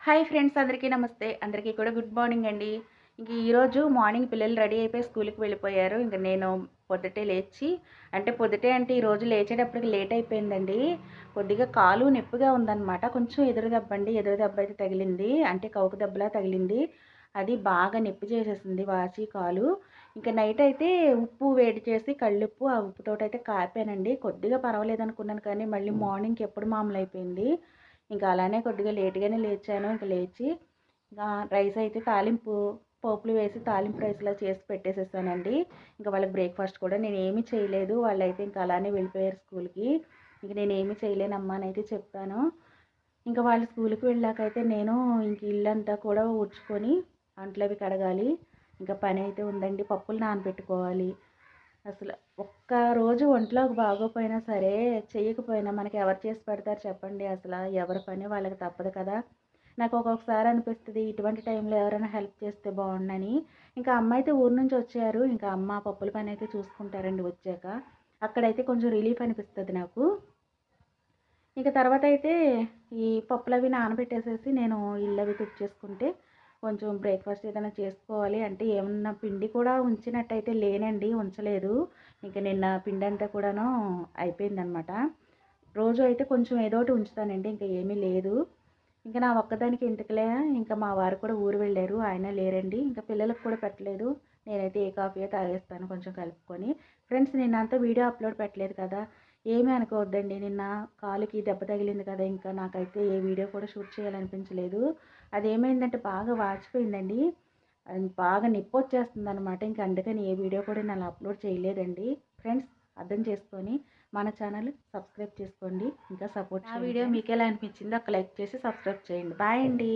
Hi friends, అందరికీ నమస్తే. అందరికీ కూడా గుడ్ మార్నింగ్ అండి. ఇంక ఈరోజు మార్నింగ్ పిల్లలు రెడీ అయిపోయి స్కూల్‌కి వెళ్ళిపోయారు. ఇంక నేను పొద్దుటే లేచి పొద్దుటే అంటే ఈరోజు లేచేటప్పటికి లేట్ అయిపోయిందండి. కొద్దిగా కాలు నొప్పిగా ఉందనమాట. కొంచెం ఎదురు దెబ్బండి. ఎదురు దెబ్బ అయితే తగిలింది. అంటే కవుకు దెబ్బలా తగిలింది. అది బాగా నొప్పి చేసేసింది వాచి కాలు. ఇంక నైట్ అయితే ఉప్పు వేడి చేసి కళ్ళుప్పు, ఆ ఉప్పుతోటైతే కాపానండి. కొద్దిగా పర్వాలేదనుకున్నాను కానీ మళ్ళీ మార్నింగ్‌కి ఎప్పుడు మామూలయిపోయింది. ఇంకా అలానే కొద్దిగా లేట్‌గానే లేచాను. ఇంక లేచి రైస్ అయితే పోపులు వేసి తాలింపు రైస్‌లా చేసి పెట్టేసేసానండి. ఇంక వాళ్ళకి బ్రేక్‌ఫాస్ట్ కూడా నేనేమి చేయలేదు. వాళ్ళైతే ఇంక అలానే వెళ్ళిపోయారు స్కూల్‌కి. ఇంక నేనేమి చేయలేనమ్మా అనైతే చెప్పాను. ఇంక వాళ్ళు స్కూల్‌కి వెళ్ళాకైతే నేను ఇంక ఇల్లంతా కూడా ఊడ్చుకొని అంట్లవి కడగాలి. ఇంకా పనైతే ఉందండి. పప్పులు నానబెట్టుకోవాలి. అసలు ఒక్కరోజు ఒంట్లోకి బాగోపోయినా సరే, చెయ్యకపోయినా మనకి ఎవరు చేసి పెడతారు చెప్పండి అసల. ఎవరి పని వాళ్ళకి తప్పదు కదా! నాకు ఒక్కొక్కసారి అనిపిస్తది ఇటువంటి టైంలో ఎవరైనా హెల్ప్ చేస్తే బావుండని. ఇంకా అమ్మ అయితే ఊరు నుంచి వచ్చారు. ఇంకా అమ్మ పప్పుల పనైతే చూసుకుంటారండి వచ్చాక. అక్కడైతే కొంచెం రిలీఫ్ అనిపిస్తది నాకు. ఇక తర్వాతయితే ఈ పప్పులవి నానబెట్టేసేసి నేను ఇల్లవి తుడిచేసుకుంటే కొంచెం బ్రేక్‌ఫాస్ట్ ఏదైనా చేసుకోవాలి. అంటే ఏమన్నా పిండి కూడా ఉంచినట్టయితే లేనండి. ఉంచలేదు. ఇంక నిన్న పిండంతా కూడాను అయిపోయిందనమాట. రోజు అయితే కొంచెం ఏదోకటి ఉంచుతానండి. ఇంక ఏమీ లేదు. ఇంక నా ఒక్కదానికి ఎందుకులే, ఇంకా మా వారు కూడా ఊరు వెళ్ళారు. ఆయన లేరండి. ఇంక పిల్లలకి కూడా పెట్టలేదు. నేనైతే ఏ కాఫీయో తాగేస్తాను కొంచెం కలుపుకొని. ఫ్రెండ్స్, నిన్నంతా వీడియో అప్‌లోడ్ పెట్టలేదు కదా! ఏమీ అనుకోవద్దండి. నిన్న కాలుకి దెబ్బ తగిలింది కదా! ఇంకా నాకైతే ఏ వీడియో కూడా షూట్ చేయాలనిపించలేదు. అదేమైందంటే బాగా వాచిపోయిందండి. బాగా నొప్పొచ్చేస్తుందనమాట. ఇంక అందుకని ఏ వీడియో కూడా నేను అప్‌లోడ్ చేయలేదండి. ఫ్రెండ్స్, అర్థం చేసుకొని మన ఛానల్ సబ్స్క్రైబ్ చేసుకోండి. ఇంకా సపోర్ట్ చేయండి. నా వీడియో మీకెలా అనిపించిందో ఒక లైక్ చేసి సబ్స్క్రైబ్ చేయండి. బాయ్ అండి.